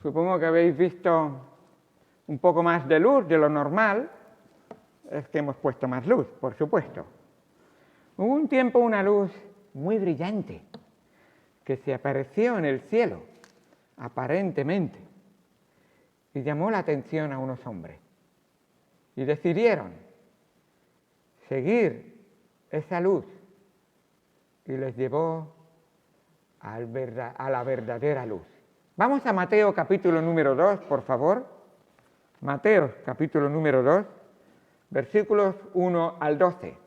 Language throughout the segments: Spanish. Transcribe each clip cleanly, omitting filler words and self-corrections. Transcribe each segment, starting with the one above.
Supongo que habéis visto un poco más de luz de lo normal. Es que hemos puesto más luz, por supuesto. Hubo un tiempo una luz muy brillante que se apareció en el cielo, aparentemente, y llamó la atención a unos hombres. Y decidieron seguir esa luz y les llevó a la verdadera luz. Vamos a Mateo capítulo número 2, por favor. Mateo capítulo número 2, versículos 1 al 12.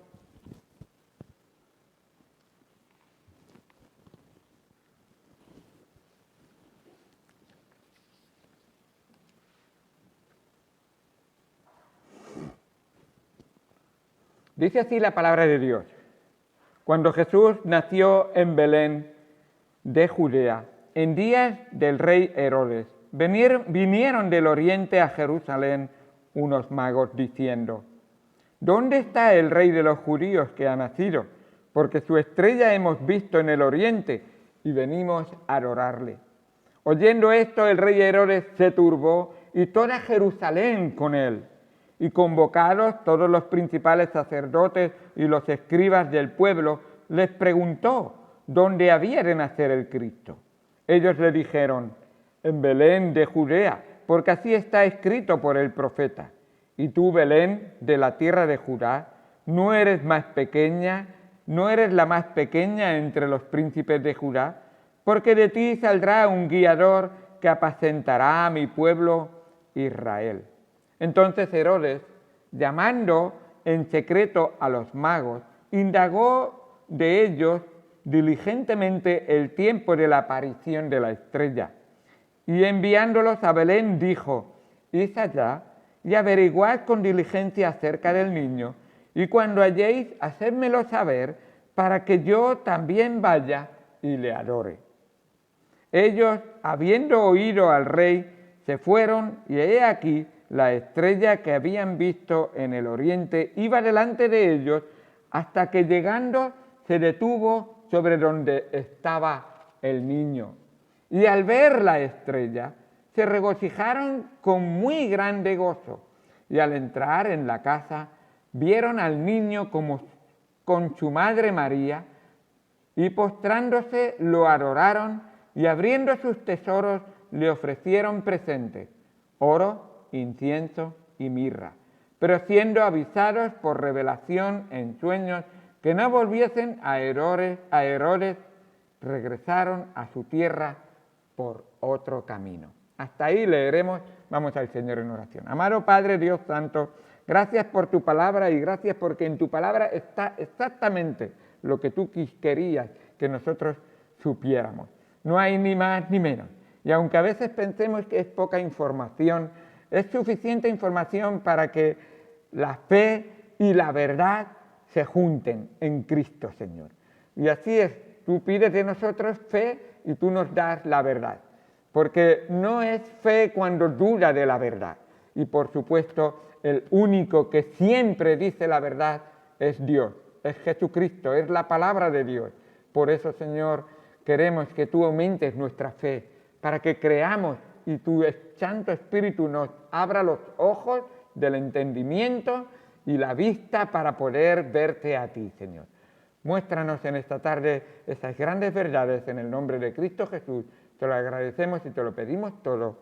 Dice así la palabra de Dios. Cuando Jesús nació en Belén de Judea, en días del rey Herodes, vinieron del oriente a Jerusalén unos magos diciendo: ¿Dónde está el rey de los judíos que ha nacido? Porque su estrella hemos visto en el oriente y venimos a adorarle. Oyendo esto, el rey Herodes se turbó y toda Jerusalén con él. Y convocados todos los principales sacerdotes y los escribas del pueblo, les preguntó dónde había de nacer el Cristo. Ellos le dijeron: en Belén de Judea, porque así está escrito por el profeta. Y tú, Belén, de la tierra de Judá, no eres la más pequeña entre los príncipes de Judá, porque de ti saldrá un guiador que apacentará a mi pueblo Israel. Entonces Herodes, llamando en secreto a los magos, indagó de ellos diligentemente el tiempo de la aparición de la estrella. Y enviándolos a Belén dijo: id allá y averiguad con diligencia acerca del niño, y cuando halléis, hacedmelo saber, para que yo también vaya y le adore. Ellos, habiendo oído al rey, se fueron, y he aquí, la estrella que habían visto en el oriente iba delante de ellos, hasta que llegando se detuvo sobre donde estaba el niño. Y al ver la estrella, se regocijaron con muy grande gozo. Y al entrar en la casa, vieron al niño con su madre María, y postrándose lo adoraron, y abriendo sus tesoros le ofrecieron presentes: oro, incienso y mirra. Pero siendo avisados por revelación en sueños que no volviesen a Herodes, regresaron a su tierra por otro camino. Hasta ahí leeremos. Vamos al Señor en oración. Amado Padre Dios Santo, gracias por tu palabra y gracias porque en tu palabra está exactamente lo que tú querías que nosotros supiéramos. No hay ni más ni menos. Y aunque a veces pensemos que es poca información, es suficiente información para que la fe y la verdad se junten en Cristo, Señor. Y así es, tú pides de nosotros fe y tú nos das la verdad. Porque no es fe cuando duda de la verdad. Y por supuesto, el único que siempre dice la verdad es Dios, es Jesucristo, es la palabra de Dios. Por eso, Señor, queremos que tú aumentes nuestra fe, para que creamos y tu Santo Espíritu nos abra los ojos del entendimiento y la vista para poder verte a ti, Señor. Muéstranos en esta tarde esas grandes verdades en el nombre de Cristo Jesús. Te lo agradecemos y te lo pedimos todo.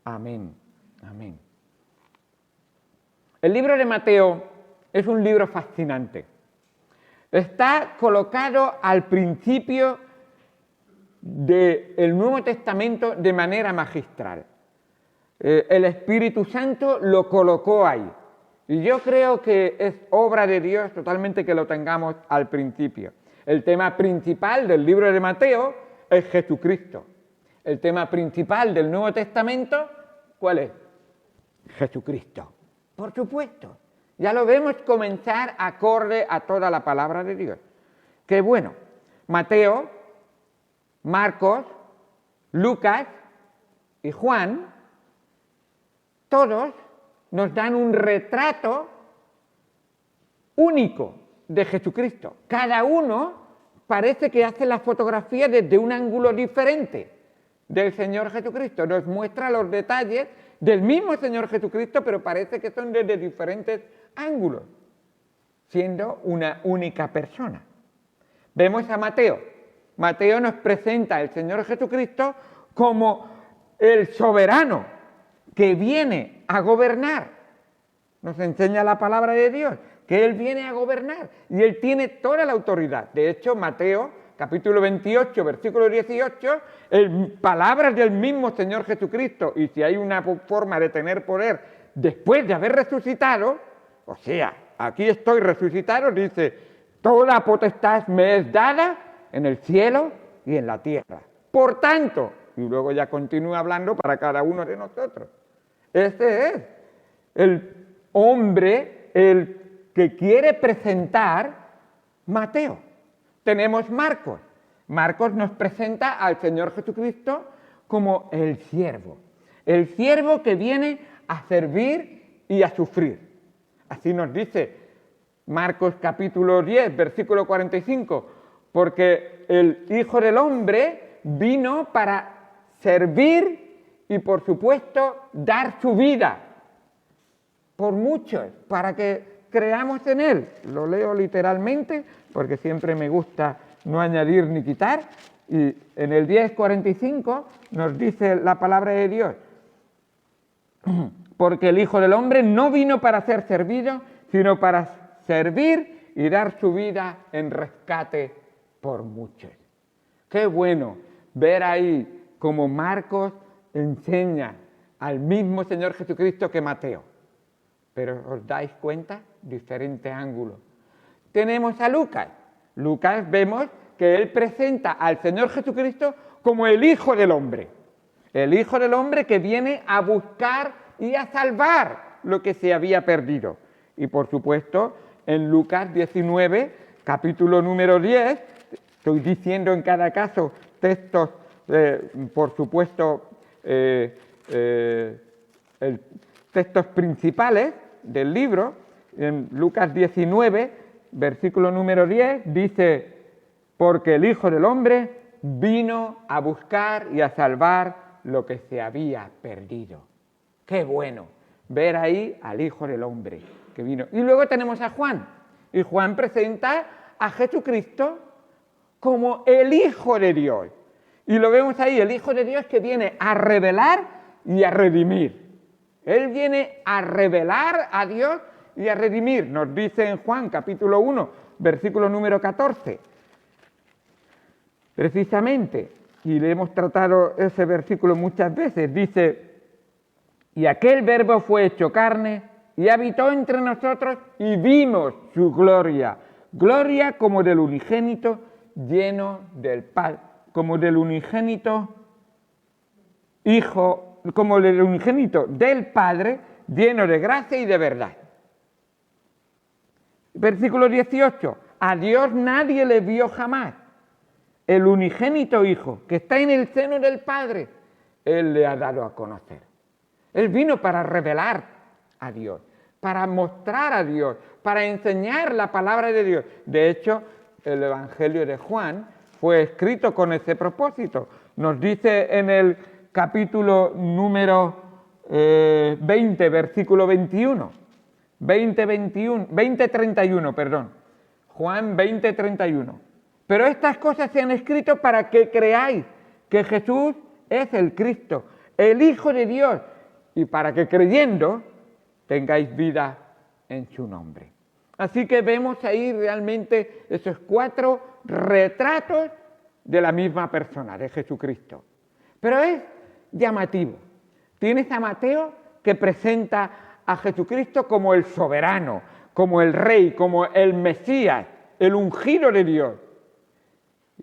Amén. Amén. El libro de Mateo es un libro fascinante. Está colocado al principio del Nuevo Testamento de manera magistral. El Espíritu Santo lo colocó ahí. Y yo creo que es obra de Dios totalmente que lo tengamos al principio. El tema principal del libro de Mateo es Jesucristo. El tema principal del Nuevo Testamento, ¿cuál es? Jesucristo. Por supuesto. Ya lo vemos comenzar acorde a toda la palabra de Dios. Qué bueno. Mateo, Marcos, Lucas y Juan, todos nos dan un retrato único de Jesucristo. Cada uno parece que hace la fotografía desde un ángulo diferente. del Señor Jesucristo. Nos muestra los detalles del mismo Señor Jesucristo, pero parece que son desde diferentes ángulos, siendo una única persona. Vemos a Mateo. Mateo nos presenta al Señor Jesucristo como el soberano que viene a gobernar. Nos enseña la palabra de Dios, que Él viene a gobernar y Él tiene toda la autoridad. De hecho, Mateo, capítulo 28, versículo 18, palabras del mismo Señor Jesucristo, y si hay una forma de tener poder después de haber resucitado, o sea, aquí estoy resucitado, dice, toda potestad me es dada en el cielo y en la tierra. Por tanto, y luego ya continúa hablando para cada uno de nosotros. Ese es el hombre, el que quiere presentar Mateo. Tenemos Marcos. Marcos nos presenta al Señor Jesucristo como el siervo que viene a servir y a sufrir. Así nos dice Marcos capítulo 10, versículo 45, porque el Hijo del Hombre vino para servir y, por supuesto, dar su vida por muchos, para que creamos en Él. Lo leo literalmente, porque siempre me gusta no añadir ni quitar, y en el 10:45 nos dice la palabra de Dios, porque el Hijo del Hombre no vino para ser servido, sino para servir y dar su vida en rescate por muchos. Qué bueno ver ahí cómo Marcos enseña al mismo Señor Jesucristo que Mateo. Pero ¿os dais cuenta? Diferente ángulo. Tenemos a Lucas. Lucas vemos que él presenta al Señor Jesucristo como el Hijo del Hombre. El Hijo del Hombre que viene a buscar y a salvar lo que se había perdido. Y por supuesto, en Lucas 19, capítulo número 10, estoy diciendo en cada caso textos, por supuesto, textos principales del libro. En Lucas 19, versículo número 10, dice, porque el Hijo del Hombre vino a buscar y a salvar lo que se había perdido. Qué bueno ver ahí al Hijo del Hombre que vino. Y luego tenemos a Juan, y Juan presenta a Jesucristo como el Hijo de Dios. Y lo vemos ahí, el Hijo de Dios que viene a revelar y a redimir. Él viene a revelar a Dios y a redimir. Nos dice en Juan capítulo 1, versículo número 14. Precisamente, y le hemos tratado ese versículo muchas veces, dice, y aquel verbo fue hecho carne y habitó entre nosotros y vimos su gloria, gloria como del unigénito lleno del Padre, como del unigénito Hijo, como del unigénito del Padre, lleno de gracia y de verdad. Versículo 18, a Dios nadie le vio jamás. El unigénito Hijo, que está en el seno del Padre, Él le ha dado a conocer. Él vino para revelar a Dios, para mostrar a Dios, para enseñar la palabra de Dios. De hecho, el Evangelio de Juan fue escrito con ese propósito. Nos dice en el capítulo número 20, versículo 21, 20:31, perdón. Juan 20:31. Pero estas cosas se han escrito para que creáis que Jesús es el Cristo, el Hijo de Dios, y para que creyendo tengáis vida en su nombre. Así que vemos ahí realmente esos 4 retratos de la misma persona, de Jesucristo. Pero es llamativo. Tienes a Mateo que presenta a Jesucristo como el soberano, como el rey, como el Mesías, el ungido de Dios.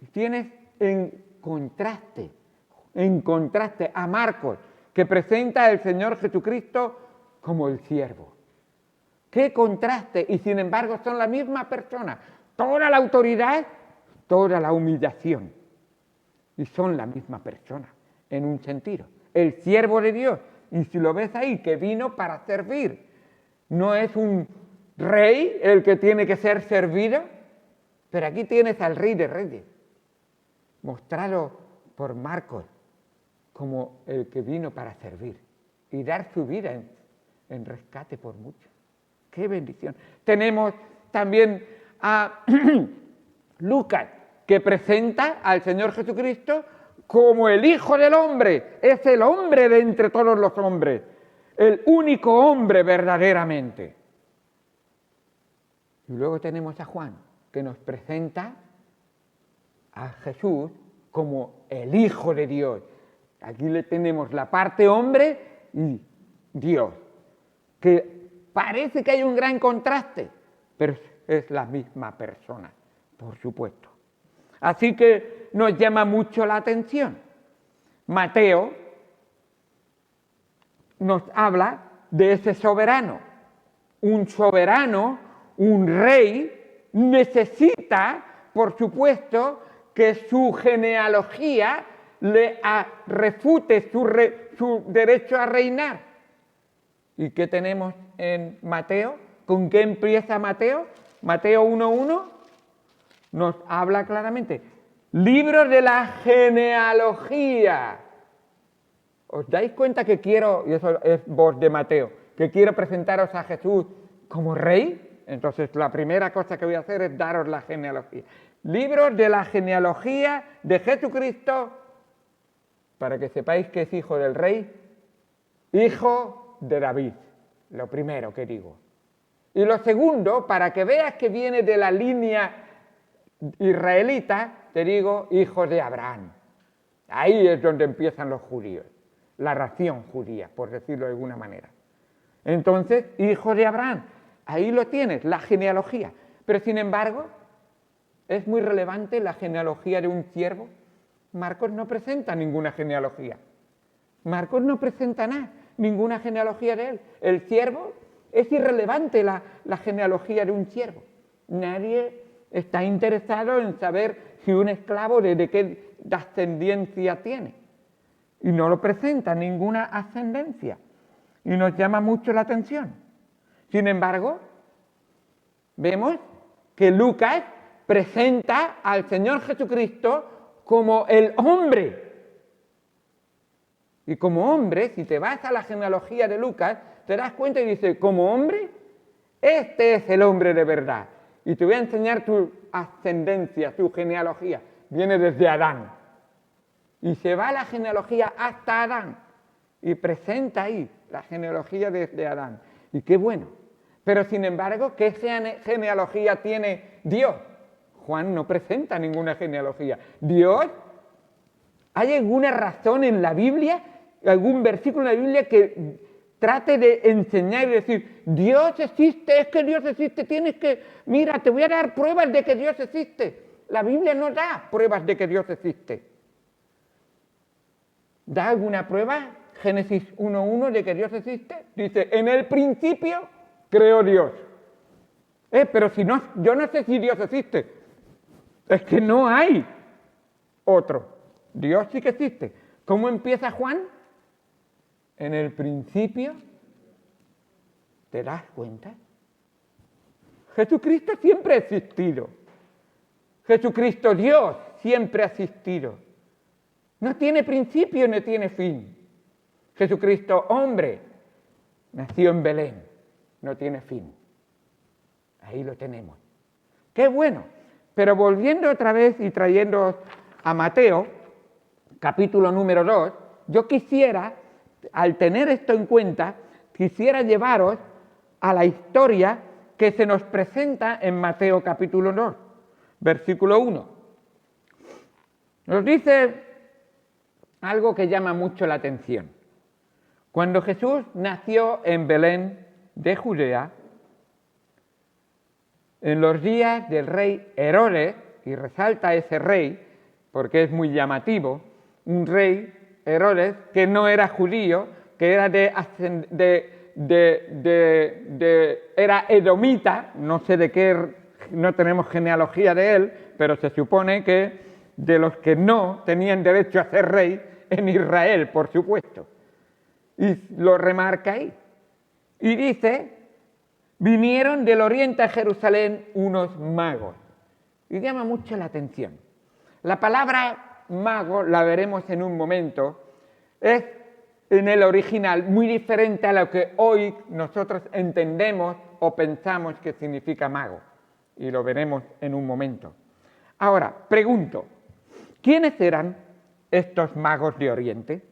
Y tienes en contraste a Marcos, que presenta al Señor Jesucristo como el siervo. ¡Qué contraste! Y sin embargo son la misma persona. Toda la autoridad, toda la humillación. Y son la misma persona, en un sentido. El siervo de Dios. Y si lo ves ahí, que vino para servir. No es un rey el que tiene que ser servido, pero aquí tienes al Rey de Reyes, mostrado por Marcos. como el que vino para servir y dar su vida en rescate por muchos. ¡Qué bendición! Tenemos también a Lucas, que presenta al Señor Jesucristo como el Hijo del Hombre. Es el hombre de entre todos los hombres, el único hombre verdaderamente. Y luego tenemos a Juan, que nos presenta a Jesús como el Hijo de Dios. Aquí le tenemos la parte hombre y Dios, que parece que hay un gran contraste, pero es la misma persona, por supuesto. Así que nos llama mucho la atención. Mateo nos habla de ese soberano. Un soberano, un rey, necesita, por supuesto, que su genealogía le refute su derecho a reinar. ¿Y qué tenemos en Mateo? ¿Con qué empieza Mateo? Mateo 1:1 nos habla claramente. Libro de la genealogía. ¿Os dais cuenta que quiero, y eso es voz de Mateo, que quiero presentaros a Jesús como rey? Entonces la primera cosa que voy a hacer es daros la genealogía. Libro de la genealogía de Jesucristo, para que sepáis que es hijo del rey, hijo de David, lo primero que digo. Y lo segundo, para que veas que viene de la línea israelita, te digo, hijo de Abraham. Ahí es donde empiezan los judíos, la ración judía, por decirlo de alguna manera. Entonces, hijo de Abraham, ahí lo tienes, la genealogía. Pero sin embargo, es muy relevante la genealogía de un siervo. Marcos no presenta ninguna genealogía. Marcos no presenta nada, ninguna genealogía de él. El siervo, es irrelevante la genealogía de un siervo. Nadie está interesado en saber si un esclavo de qué ascendencia tiene. Y no lo presenta ninguna ascendencia. Y nos llama mucho la atención. Sin embargo, vemos que Lucas presenta al Señor Jesucristo como el hombre. Y como hombre, si te vas a la genealogía de Lucas, te das cuenta y dice, como hombre, este es el hombre de verdad. Y te voy a enseñar tu ascendencia, tu genealogía. Viene desde Adán. Y se va la genealogía hasta Adán. Y presenta ahí la genealogía desde Adán. Y qué bueno. Pero sin embargo, ¿qué genealogía tiene Dios? Juan no presenta ninguna genealogía. Dios, ¿hay alguna razón en la Biblia, algún versículo en la Biblia que trate de enseñar y decir, Dios existe, es que Dios existe, tienes que, mira, te voy a dar pruebas de que Dios existe? La Biblia no da pruebas de que Dios existe. ¿Da alguna prueba? Génesis 1:1 de que Dios existe. Dice, en el principio creó Dios. Pero si no, yo no sé si Dios existe. Es que no hay otro. Dios sí que existe. ¿Cómo empieza Juan? En el principio, ¿te das cuenta? Jesucristo siempre ha existido. Jesucristo Dios siempre ha existido. No tiene principio ni tiene fin. Jesucristo hombre nació en Belén, no tiene fin. Ahí lo tenemos. ¡Qué bueno! Pero volviendo otra vez y trayendo a Mateo, capítulo número 2, yo quisiera, al tener esto en cuenta, quisiera llevaros a la historia que se nos presenta en Mateo capítulo 2, versículo 1. Nos dice algo que llama mucho la atención. Cuando Jesús nació en Belén de Judea, en los días del rey Herodes, y resalta ese rey porque es muy llamativo, un rey Herodes que no era judío, que era era edomita, no sé de qué, no tenemos genealogía de él, pero se supone que de los que no tenían derecho a ser rey en Israel, por supuesto. Y lo remarca ahí. Y dice, vinieron del oriente a Jerusalén unos magos. Y llama mucho la atención. La palabra mago, la veremos en un momento, es en el original muy diferente a lo que hoy nosotros entendemos o pensamos que significa mago. Y lo veremos en un momento. Ahora, pregunto, ¿quiénes eran estos magos de Oriente?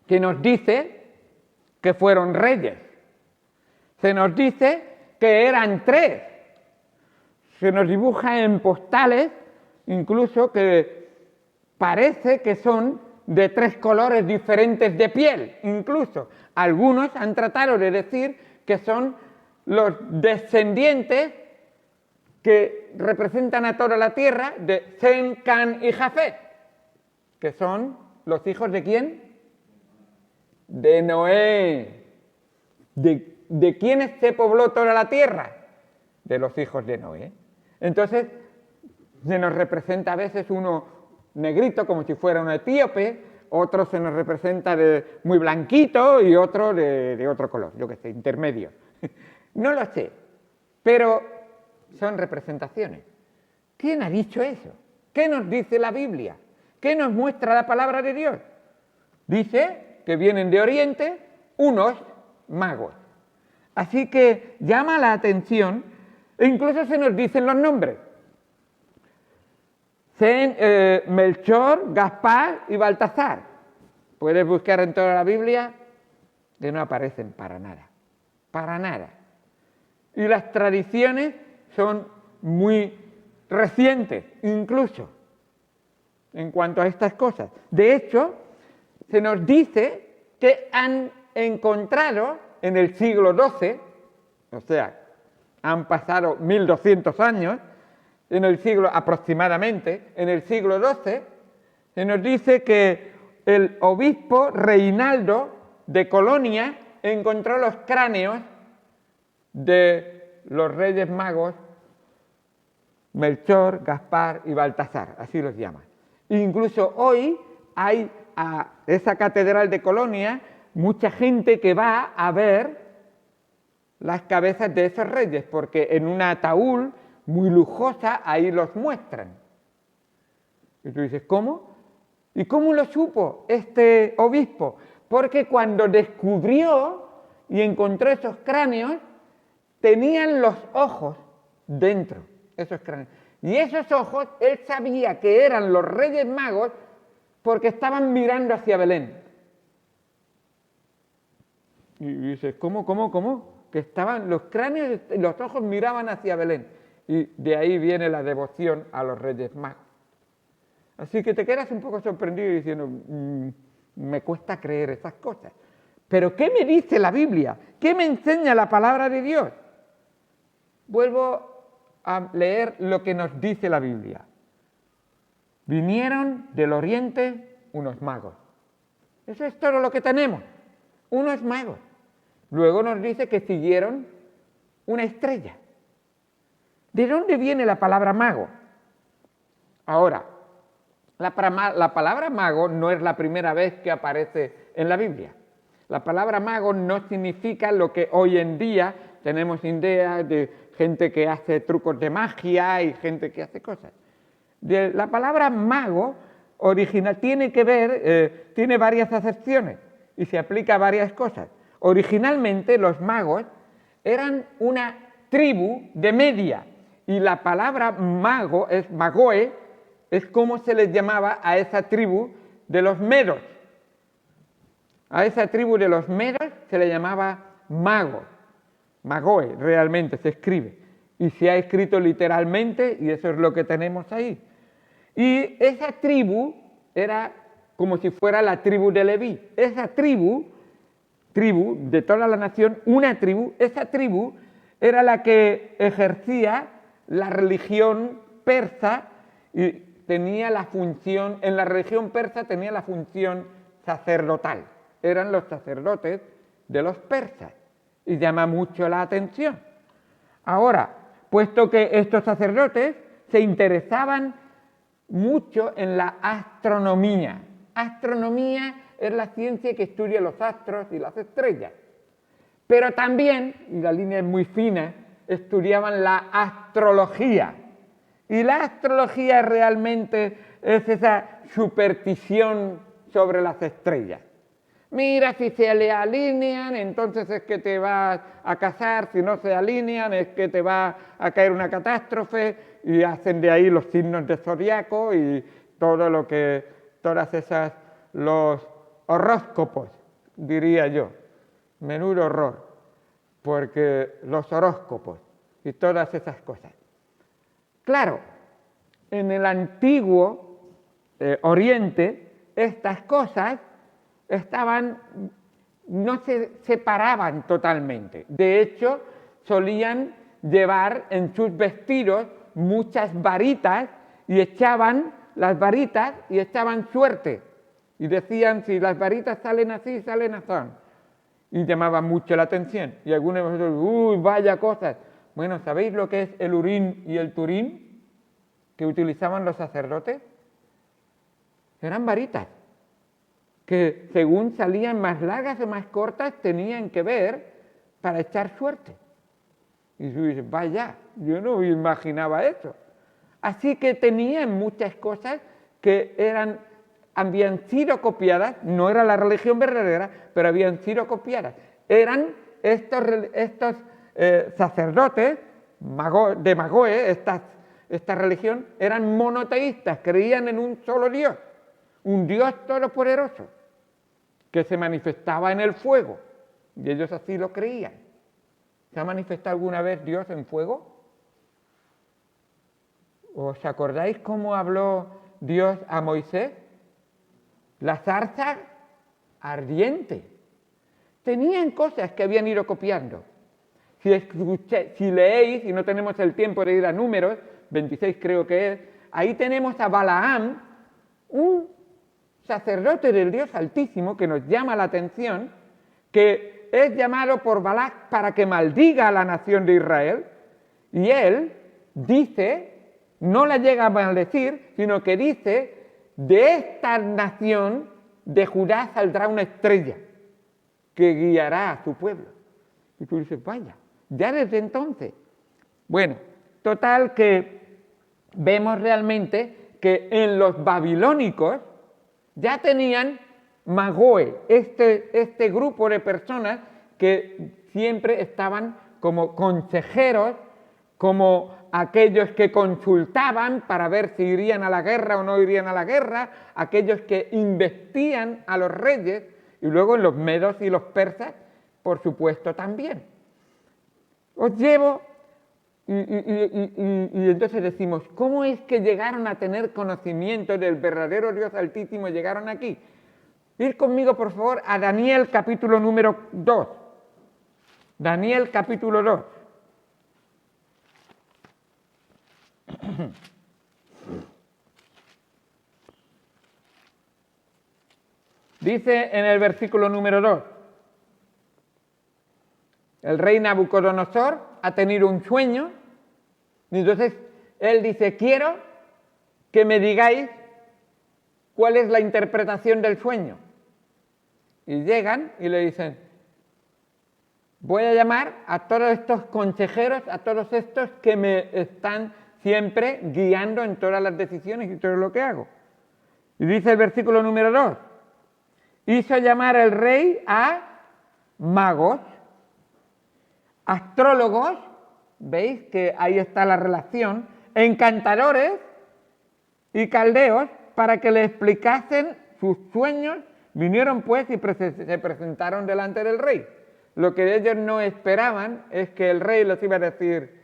Que nos dice que fueron reyes. Se nos dice que eran 3. Se nos dibuja en postales, incluso que parece que son de 3 colores diferentes de piel. Incluso algunos han tratado de decir que son los descendientes que representan a toda la tierra de Sem, Can y Jafet, que son los hijos de ¿quién? De Noé. ¿De quiénes se pobló toda la tierra? De los hijos de Noé. Entonces, se nos representa a veces uno negrito como si fuera un etíope, otro se nos representa de muy blanquito y otro de otro color, yo qué sé, intermedio. No lo sé, pero son representaciones. ¿Quién ha dicho eso? ¿Qué nos dice la Biblia? ¿Qué nos muestra la palabra de Dios? Dice que vienen de Oriente unos magos. Así que llama la atención, e incluso se nos dicen los nombres. Melchor, Gaspar y Baltasar. Puedes buscar en toda la Biblia que no aparecen para nada. Para nada. Y las tradiciones son muy recientes, incluso, en cuanto a estas cosas. De hecho, se nos dice que han encontrado en el siglo XII, o sea, han pasado 1200 años, en el siglo aproximadamente, en el siglo XII, se nos dice que el obispo Reinaldo de Colonia encontró los cráneos de los reyes magos Melchor, Gaspar y Baltasar, así los llaman. Incluso hoy hay a esa catedral de Colonia mucha gente que va a ver las cabezas de esos reyes, porque en una ataúd muy lujosa ahí los muestran. Y tú dices, ¿cómo? ¿Y cómo lo supo este obispo? Porque cuando descubrió y encontró esos cráneos, tenían los ojos dentro, esos cráneos. Y esos ojos, él sabía que eran los reyes magos porque estaban mirando hacia Belén. Y dices, ¿cómo? Que estaban los cráneos y los ojos miraban hacia Belén. Y de ahí viene la devoción a los reyes magos. Así que te quedas un poco sorprendido diciendo, me cuesta creer esas cosas. Pero ¿qué me dice la Biblia? ¿Qué me enseña la palabra de Dios? Vuelvo a leer lo que nos dice la Biblia. Vinieron del oriente unos magos. Eso es todo lo que tenemos, unos magos. Luego nos dice que siguieron una estrella. ¿De dónde viene la palabra mago? Ahora, la palabra mago no es la primera vez que aparece en la Biblia. La palabra mago no significa lo que hoy en día tenemos idea de gente que hace trucos de magia y gente que hace cosas. La palabra mago original tiene que ver, tiene varias acepciones y se aplica a varias cosas. Originalmente los magos eran una tribu de Media y la palabra mago es magoe, es como se les llamaba a esa tribu de los medos. A esa tribu de los medos se le llamaba magos. Magoe realmente se escribe y se ha escrito literalmente y eso es lo que tenemos ahí. Y esa tribu era como si fuera la tribu de Leví. Esa tribu de toda la nación, una tribu, esa tribu era la que ejercía la religión persa y tenía la función, en la religión persa tenía la función sacerdotal. Eran los sacerdotes de los persas y llama mucho la atención. Ahora, puesto que estos sacerdotes se interesaban mucho en la astronomía. Astronomía es la ciencia que estudia los astros y las estrellas. Pero también, y la línea es muy fina, estudiaban la astrología. Y la astrología realmente es esa superstición sobre las estrellas. Mira, si se le alinean, entonces es que te vas a casar, si no se alinean es que te va a caer una catástrofe, y hacen de ahí los signos de zodiaco y todo lo que, todas esas, los horóscopos, diría yo. Menudo horror, porque los horóscopos y todas esas cosas. Claro, en el antiguo Oriente, estas cosas no se separaban totalmente. De hecho, solían llevar en sus vestidos muchas varitas y echaban las varitas y echaban suerte. Y decían, si las varitas salen así, salen así. Y llamaba mucho la atención. Y algunos de vosotros, uy, vaya cosas. Bueno, ¿sabéis lo que es el urín y el turín que utilizaban los sacerdotes? Eran varitas que según salían más largas o más cortas tenían que ver para echar suerte. Y tú dices, vaya, yo no imaginaba eso. Así que tenían muchas cosas que habían sido copiadas, no era la religión verdadera, pero habían sido copiadas. Eran estos sacerdotes de Magoe, esta religión, eran monoteístas, creían en un solo Dios, un Dios todopoderoso, que se manifestaba en el fuego, y ellos así lo creían. ¿Se ha manifestado alguna vez Dios en fuego? ¿Os acordáis cómo habló Dios a Moisés? La zarza ardiente. Tenían cosas que habían ido copiando. Si leéis, y no tenemos el tiempo de ir a Números, 26 creo que es, ahí tenemos a Balaam, un sacerdote del Dios Altísimo, que nos llama la atención, que es llamado por Balac para que maldiga a la nación de Israel, y él dice, no la llega a maldecir, sino que dice, de esta nación de Judá saldrá una estrella que guiará a su pueblo. Y tú dices, vaya, ya desde entonces. Bueno, total que vemos realmente que en los babilónicos ya tenían Magoe, este grupo de personas que siempre estaban como consejeros, como aquellos que consultaban para ver si irían a la guerra o no irían a la guerra, aquellos que investían a los reyes, y luego los medos y los persas, por supuesto, también. Os llevo, y entonces decimos, ¿cómo es que llegaron a tener conocimiento del verdadero Dios Altísimo y llegaron aquí? Ir conmigo, por favor, a Daniel capítulo número 2. Daniel capítulo 2. Dice en el versículo número 2, el rey Nabucodonosor ha tenido un sueño, y entonces él dice, quiero que me digáis cuál es la interpretación del sueño. Y llegan y le dicen, voy a llamar a todos estos consejeros, a todos estos que me están siempre guiando en todas las decisiones y todo lo que hago. Y dice el versículo número 2, hizo llamar el rey a magos, astrólogos, veis que ahí está la relación, encantadores y caldeos, para que le explicasen sus sueños. Vinieron pues y se presentaron delante del rey. Lo que ellos no esperaban es que el rey les iba a decir,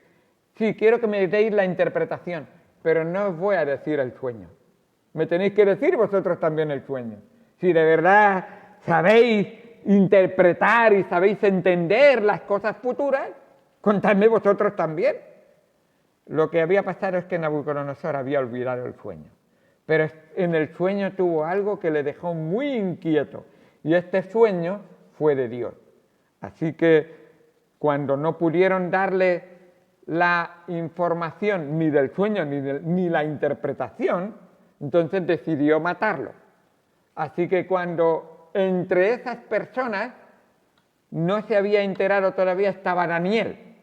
sí, quiero que me deis la interpretación, pero no os voy a decir el sueño. Me tenéis que decir vosotros también el sueño. Si de verdad sabéis interpretar y sabéis entender las cosas futuras, contadme vosotros también. Lo que había pasado es que Nabucodonosor había olvidado el sueño, pero en el sueño tuvo algo que le dejó muy inquieto, y este sueño fue de Dios. Así que cuando no pudieron darle la información ni del sueño ni la interpretación, entonces decidió matarlo. Así que cuando entre esas personas no se había enterado todavía estaba Daniel,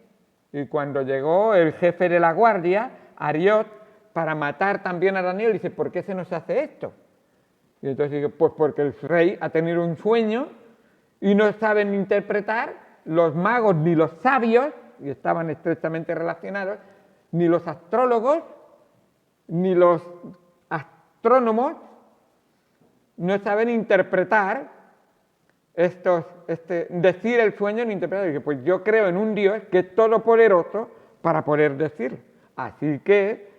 y cuando llegó el jefe de la guardia, Ariot, para matar también a Daniel. Dice, ¿por qué se nos hace esto? Y entonces dice, pues porque el rey ha tenido un sueño y no saben interpretar los magos ni los sabios, y estaban estrechamente relacionados, ni los astrólogos, ni los astrónomos, no saben interpretar decir el sueño ni interpretar. Dice, pues yo creo en un Dios que es todopoderoso para poder decirlo. Así que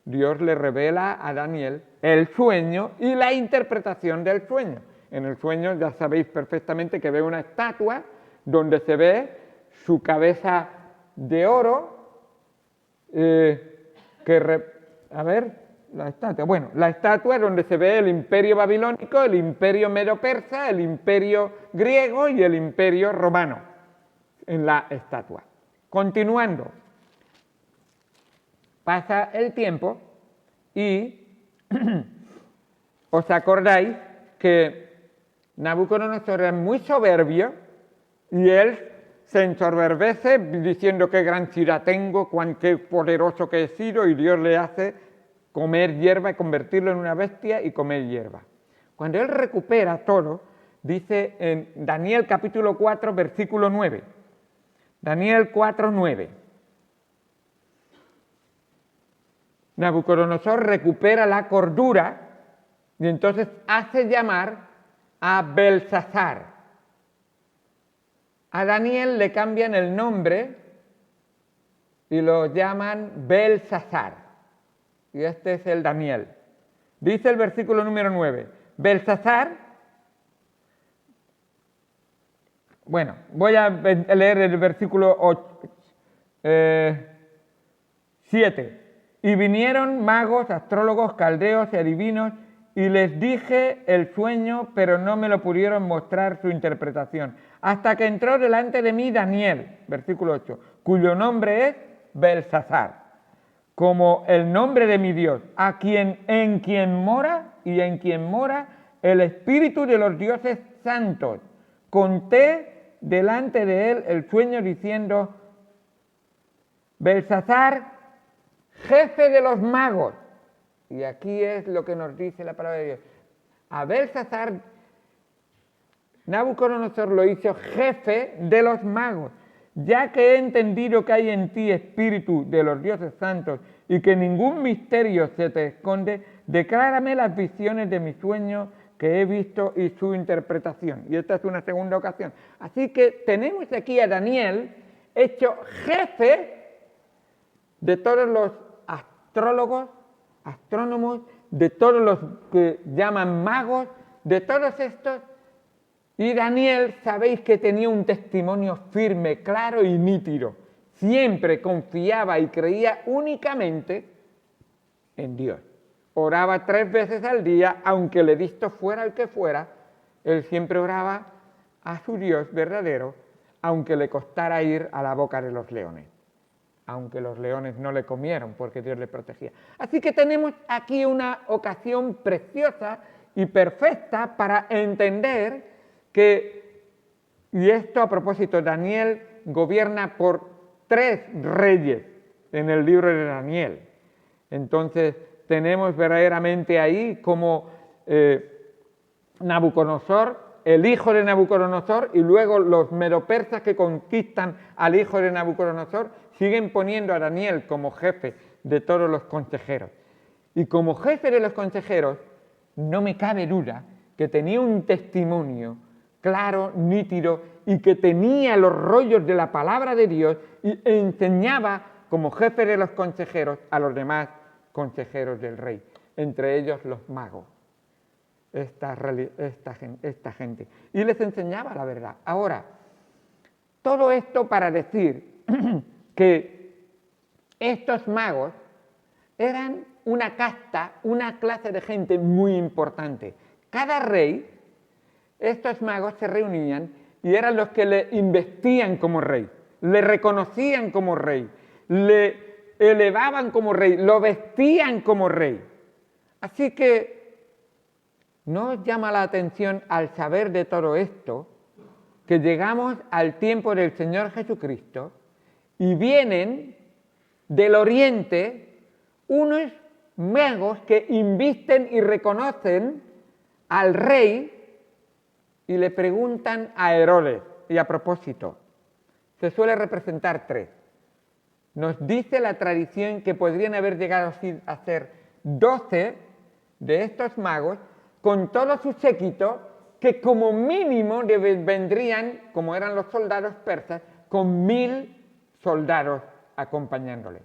Dios le revela a Daniel el sueño y la interpretación del sueño. En el sueño ya sabéis perfectamente que ve una estatua donde se ve su cabeza de oro, a ver, la estatua. Bueno, la estatua donde se ve el imperio babilónico, el imperio medo-persa, el imperio griego y el imperio romano en la estatua. Continuando, pasa el tiempo y os acordáis que Nabucodonosor era muy soberbio y él se ensoberbece diciendo qué gran ciudad tengo, qué poderoso que he sido, y Dios le hace comer hierba y convertirlo en una bestia y comer hierba. Cuando él recupera todo, dice en Daniel capítulo 4, versículo 9. Daniel 4, 9. Nabucodonosor recupera la cordura y entonces hace llamar a Belsasar. A Daniel le cambian el nombre y lo llaman Belsasar. Y este es el Daniel. Dice el versículo número 9. Belsasar, bueno, voy a leer el versículo 7. Y vinieron magos, astrólogos, caldeos y adivinos, y les dije el sueño, pero no me lo pudieron mostrar su interpretación. Hasta que entró delante de mí Daniel, versículo 8, cuyo nombre es Belsasar, como el nombre de mi Dios, en quien mora el espíritu de los dioses santos. Conté delante de él el sueño diciendo, Belsasar, jefe de los magos. Y aquí es lo que nos dice la palabra de Dios. A Belsasar, Nabucodonosor lo hizo jefe de los magos. Ya que he entendido que hay en ti espíritu de los dioses santos y que ningún misterio se te esconde, declárame las visiones de mi sueño que he visto y su interpretación. Y esta es una segunda ocasión. Así que tenemos aquí a Daniel hecho jefe de todos los astrólogos, astrónomos, de todos los que llaman magos, de todos estos. Y Daniel, sabéis que tenía un testimonio firme, claro y nítido. Siempre confiaba y creía únicamente en Dios. Oraba 3 veces al día, aunque el edicto fuera el que fuera, él siempre oraba a su Dios verdadero, aunque le costara ir a la boca de los leones. Aunque los leones no le comieron, porque Dios le protegía. Así que tenemos aquí una ocasión preciosa y perfecta para entender y esto a propósito, Daniel gobierna por 3 reyes en el libro de Daniel. Entonces tenemos verdaderamente ahí como Nabucodonosor, el hijo de Nabucodonosor, y luego los medopersas que conquistan al hijo de Nabucodonosor, siguen poniendo a Daniel como jefe de todos los consejeros. Y como jefe de los consejeros, no me cabe duda que tenía un testimonio claro, nítido, y que tenía los rollos de la palabra de Dios y enseñaba como jefe de los consejeros a los demás consejeros del rey, entre ellos los magos, esta gente, y les enseñaba la verdad. Ahora, todo esto para decir que estos magos eran una casta, una clase de gente muy importante. Cada rey, estos magos se reunían y eran los que le investían como rey, le reconocían como rey, le elevaban como rey, lo vestían como rey. Así que ¿no os llama la atención al saber de todo esto que llegamos al tiempo del Señor Jesucristo y vienen del oriente unos magos que invisten y reconocen al rey y le preguntan a Herodes. Y a propósito, se suele representar 3. Nos dice la tradición que podrían haber llegado a ser 12 de estos magos con todo su séquito, que como mínimo vendrían, como eran los soldados persas, con 1000 soldados acompañándoles.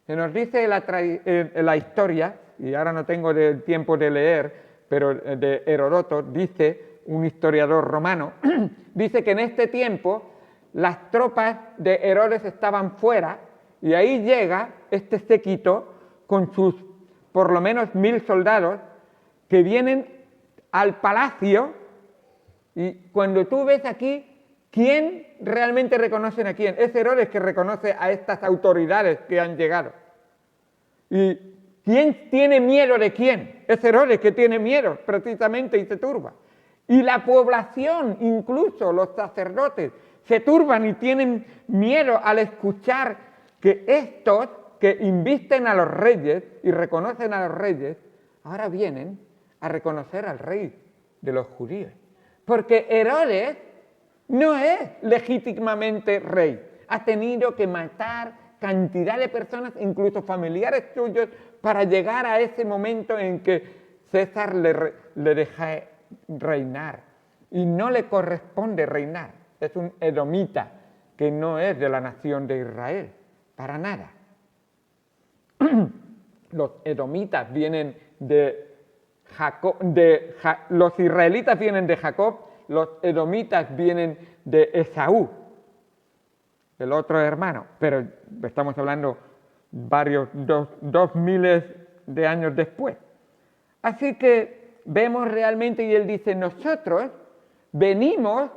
Se nos dice la historia, y ahora no tengo el tiempo de leer, pero de Heródoto, dice un historiador romano, dice que en este tiempo las tropas de Herodes estaban fuera y ahí llega este séquito con sus por lo menos 1000 soldados que vienen al palacio, y cuando tú ves aquí, ¿quién realmente reconoce a quién? Es Herodes que reconoce a estas autoridades que han llegado. ¿Y quién tiene miedo de quién? Es Herodes que tiene miedo precisamente y se turba. Y la población, incluso los sacerdotes, se turban y tienen miedo al escuchar que estos que invisten a los reyes y reconocen a los reyes, ahora vienen a reconocer al rey de los judíos. Porque Herodes no es legítimamente rey. Ha tenido que matar cantidad de personas, incluso familiares suyos, para llegar a ese momento en que César le deja reinar. Y no le corresponde reinar. Es un edomita que no es de la nación de Israel, para nada. Los edomitas vienen de Jacob, los israelitas vienen de Jacob, los edomitas vienen de Esaú, el otro hermano, pero estamos hablando dos miles de años después. Así que vemos realmente, y él dice, nosotros venimos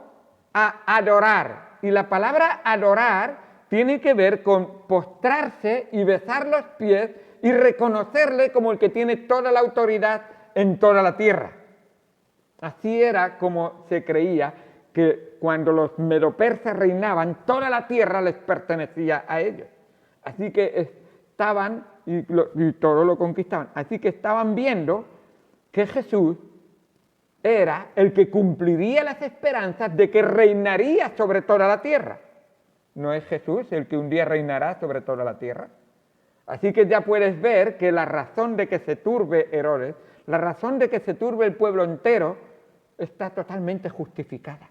a adorar, y la palabra adorar tiene que ver con postrarse y besar los pies y reconocerle como el que tiene toda la autoridad en toda la tierra. Así era como se creía que cuando los medopersas reinaban, toda la tierra les pertenecía a ellos. Así que estaban y todo lo conquistaban. Así que estaban viendo que Jesús era el que cumpliría las esperanzas de que reinaría sobre toda la tierra. ¿No es Jesús el que un día reinará sobre toda la tierra? Así que ya puedes ver que la razón de que se turbe Herodes, la razón de que se turbe el pueblo entero, está totalmente justificada.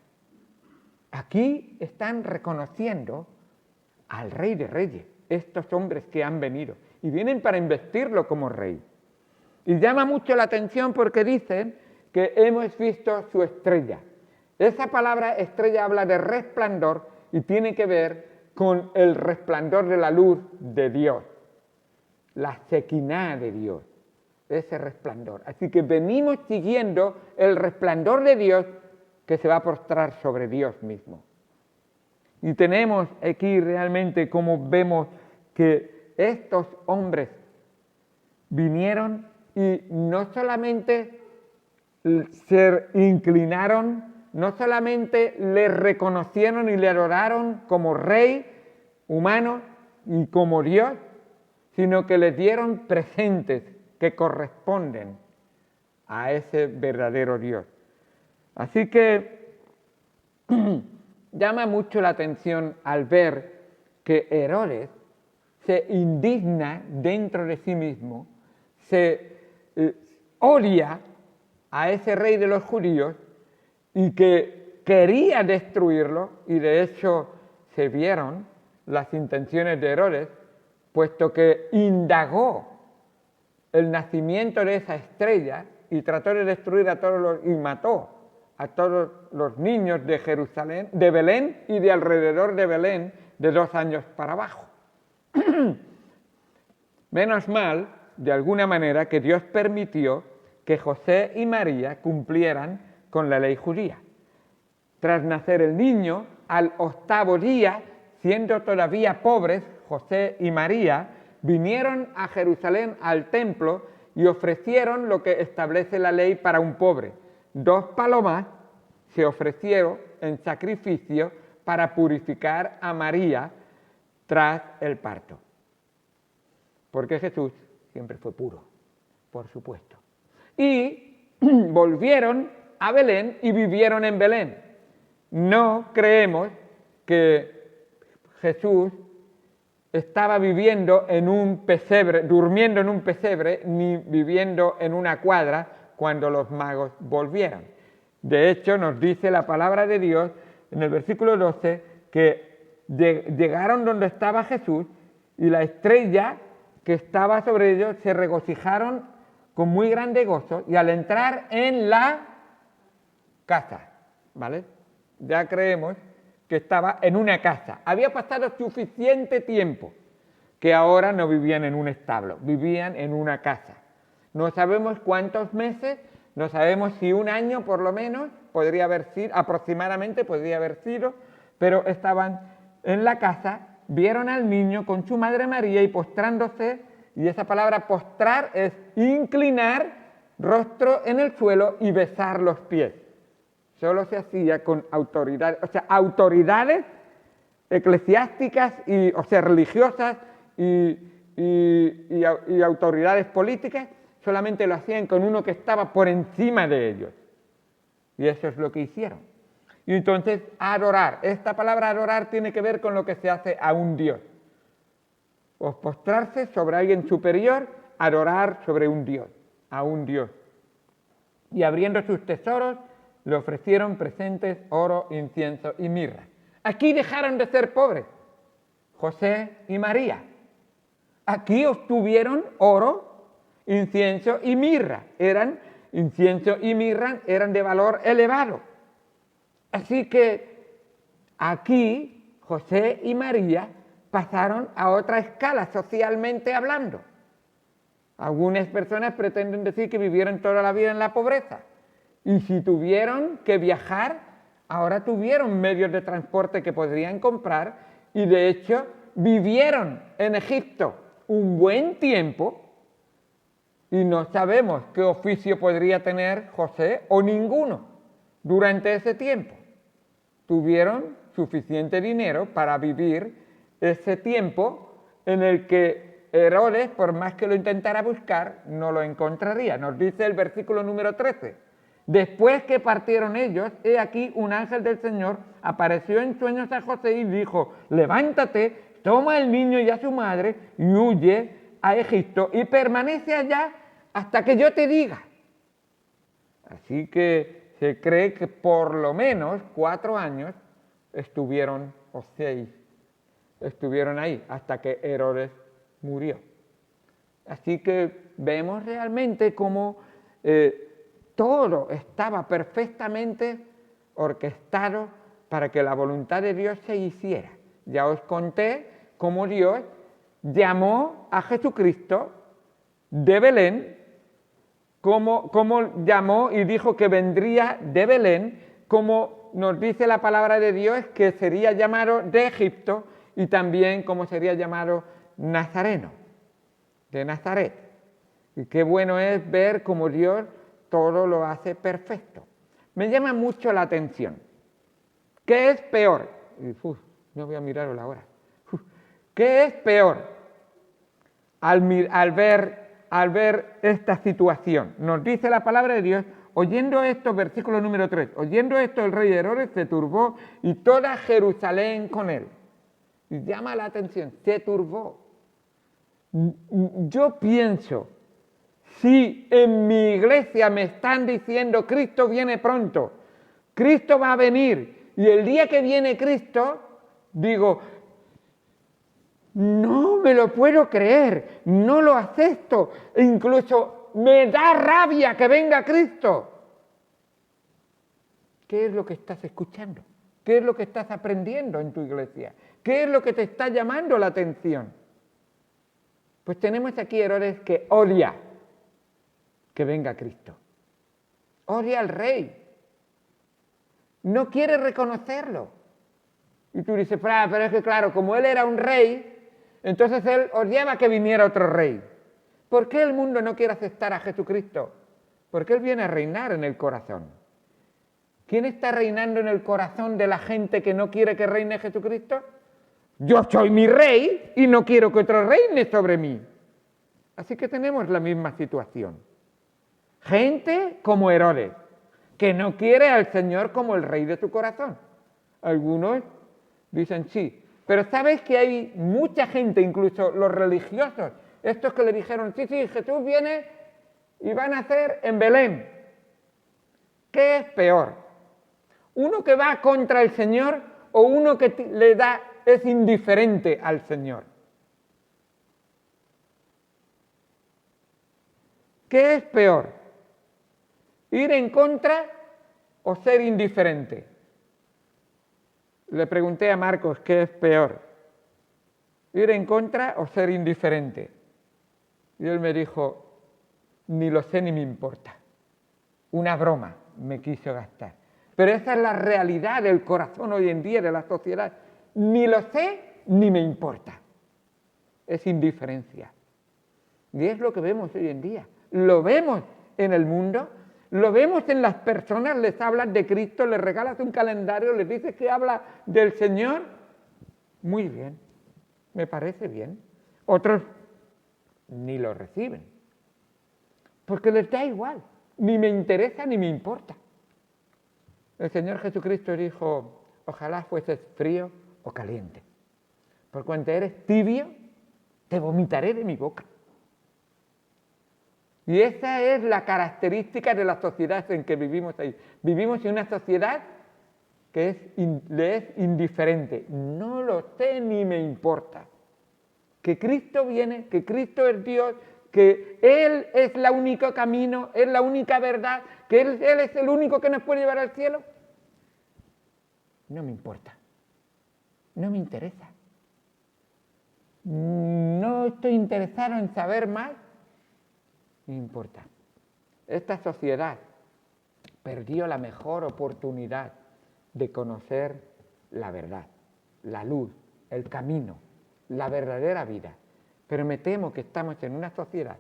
Aquí están reconociendo al Rey de Reyes, estos hombres que han venido, y vienen para investirlo como rey. Y llama mucho la atención porque dicen que hemos visto su estrella. Esa palabra estrella habla de resplandor y tiene que ver con el resplandor de la luz de Dios, la Shekinah de Dios, ese resplandor. Así que venimos siguiendo el resplandor de Dios que se va a postrar sobre Dios mismo. Y tenemos aquí realmente como vemos que estos hombres vinieron y no solamente se inclinaron, no solamente le reconocieron y le adoraron como rey humano y como Dios, sino que les dieron presentes que corresponden a ese verdadero Dios. Así que llama mucho la atención al ver que Herodes se indigna dentro de sí mismo, se odia a ese rey de los judíos y que quería destruirlo, y de hecho se vieron las intenciones de Herodes, puesto que indagó el nacimiento de esa estrella y trató de destruir a todos y mató a todos los niños de Jerusalén, de Belén y de alrededor de Belén, de 2 años para abajo. Menos mal, de alguna manera, que Dios permitió que José y María cumplieran con la ley judía. Tras nacer el niño, al 8º día, siendo todavía pobres, José y María vinieron a Jerusalén al templo y ofrecieron lo que establece la ley para un pobre. 2 palomas se ofrecieron en sacrificio para purificar a María tras el parto. Porque Jesús siempre fue puro, por supuesto. Y volvieron a Belén y vivieron en Belén. No creemos que Jesús estaba viviendo en un pesebre, durmiendo en un pesebre, ni viviendo en una cuadra cuando los magos volvieron. De hecho, nos dice la palabra de Dios en el versículo 12 que llegaron donde estaba Jesús y la estrella que estaba sobre ellos se regocijaron con muy grande gozo y al entrar en la casa, ¿vale? Ya creemos que estaba en una casa. Había pasado suficiente tiempo que ahora no vivían en un establo, vivían en una casa. No sabemos cuántos meses, no sabemos si un año por lo menos, podría haber sido, aproximadamente podría haber sido, pero estaban en la casa, vieron al niño con su madre María y postrándose, y esa palabra postrar es inclinar rostro en el suelo y besar los pies. Solo se hacía con autoridades, o sea, autoridades eclesiásticas, o sea, religiosas y autoridades políticas, solamente lo hacían con uno que estaba por encima de ellos. Y eso es lo que hicieron. Y entonces, adorar. Esta palabra adorar tiene que ver con lo que se hace a un Dios. O postrarse sobre alguien superior, adorar sobre un Dios, a un Dios. Y abriendo sus tesoros, le ofrecieron presentes, oro, incienso y mirra. Aquí dejaron de ser pobres, José y María. Aquí obtuvieron oro, incienso y mirra. Incienso y mirra eran de valor elevado. Así que aquí José y María pasaron a otra escala socialmente hablando. Algunas personas pretenden decir que vivieron toda la vida en la pobreza. Y si tuvieron que viajar, ahora tuvieron medios de transporte que podrían comprar y de hecho vivieron en Egipto un buen tiempo y no sabemos qué oficio podría tener José o ninguno durante ese tiempo. Tuvieron suficiente dinero para vivir ese tiempo en el que Herodes, por más que lo intentara buscar, no lo encontraría. Nos dice el versículo número 13. Después que partieron ellos, he aquí un ángel del Señor apareció en sueños a José y dijo, levántate, toma al niño y a su madre y huye a Egipto y permanece allá hasta que yo te diga. Así que se cree que por lo menos 4 años estuvieron, o 6, estuvieron ahí hasta que Herodes murió. Así que vemos realmente cómo todo estaba perfectamente orquestado para que la voluntad de Dios se hiciera. Ya os conté cómo Dios llamó a Jesucristo de Belén, cómo llamó y dijo que vendría de Belén, como nos dice la palabra de Dios que sería llamado de Egipto y también como sería llamado Nazareno, de Nazaret. Y qué bueno es ver cómo Dios todo lo hace perfecto. Me llama mucho la atención. ¿Qué es peor? No voy a mirarlo ahora. ¿Qué es peor al ver esta situación? Nos dice la palabra de Dios, oyendo esto, versículo número 3, oyendo esto el rey Herodes se turbó y toda Jerusalén con él. Y llama la atención, se turbó. Yo pienso, si en mi iglesia me están diciendo Cristo viene pronto, Cristo va a venir, y el día que viene Cristo, digo, no me lo puedo creer, no lo acepto, incluso me da rabia que venga Cristo. ¿Qué es lo que estás escuchando? ¿Qué es lo que estás aprendiendo en tu iglesia? ¿Qué es lo que te está llamando la atención? Pues tenemos aquí Herodes que odia que venga Cristo. Odia al rey. No quiere reconocerlo. Y tú dices, pero es que claro, como él era un rey, entonces él odiaba que viniera otro rey. ¿Por qué el mundo no quiere aceptar a Jesucristo? Porque él viene a reinar en el corazón. ¿Quién está reinando en el corazón de la gente que no quiere que reine Jesucristo? Yo soy mi rey y no quiero que otro reine sobre mí. Así que tenemos la misma situación. Gente como Herodes, que no quiere al Señor como el rey de su corazón. Algunos dicen sí, pero sabes que hay mucha gente, incluso los religiosos, estos que le dijeron, sí, Jesús viene y va a nacer en Belén. ¿Qué es peor? ¿Uno que va contra el Señor o uno que es indiferente al Señor? ¿Qué es peor? ¿Ir en contra o ser indiferente? Le pregunté a Marcos, ¿qué es peor? ¿Ir en contra o ser indiferente? Y él me dijo, ni lo sé ni me importa. Una broma me quiso gastar. Pero esa es la realidad del corazón hoy en día, de la sociedad. Ni lo sé ni me importa. Es indiferencia. Y es lo que vemos hoy en día. Lo vemos en el mundo, lo vemos en las personas, les hablas de Cristo, les regalas un calendario, les dices que habla del Señor. Muy bien, me parece bien. Otros ni lo reciben, porque les da igual, ni me interesa ni me importa. El Señor Jesucristo dijo, ojalá fueses frío o caliente, por cuanto eres tibio, te vomitaré de mi boca. Y esa es la característica de la sociedad en que vivimos ahí. Vivimos en una sociedad que le es indiferente. No lo sé ni me importa. Que Cristo viene, que Cristo es Dios, que Él es el único camino, es la única verdad, que Él es el único que nos puede llevar al cielo. No me importa. No me interesa. No estoy interesado en saber más. No importa. Esta sociedad perdió la mejor oportunidad de conocer la verdad, la luz, el camino, la verdadera vida. Pero me temo que estamos en una sociedad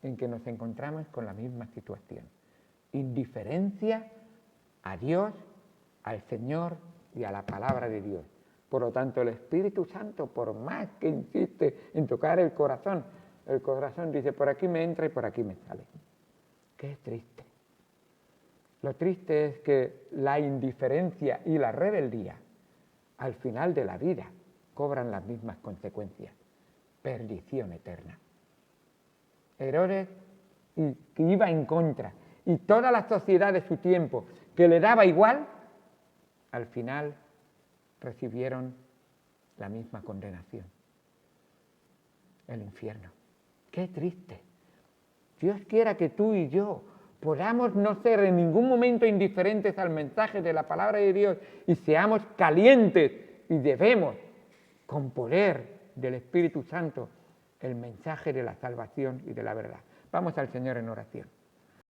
en que nos encontramos con la misma situación. Indiferencia a Dios, al Señor y a la palabra de Dios. Por lo tanto, el Espíritu Santo, por más que insiste en tocar el corazón dice, por aquí me entra y por aquí me sale. Qué triste. Lo triste es que la indiferencia y la rebeldía, al final de la vida, cobran las mismas consecuencias. Perdición eterna. Herodes, que iba en contra, y toda la sociedad de su tiempo, que le daba igual, al final recibieron la misma condenación. El infierno. ¡Qué triste! Dios quiera que tú y yo podamos no ser en ningún momento indiferentes al mensaje de la palabra de Dios y seamos calientes y debemos, con poder del Espíritu Santo, el mensaje de la salvación y de la verdad. Vamos al Señor en oración.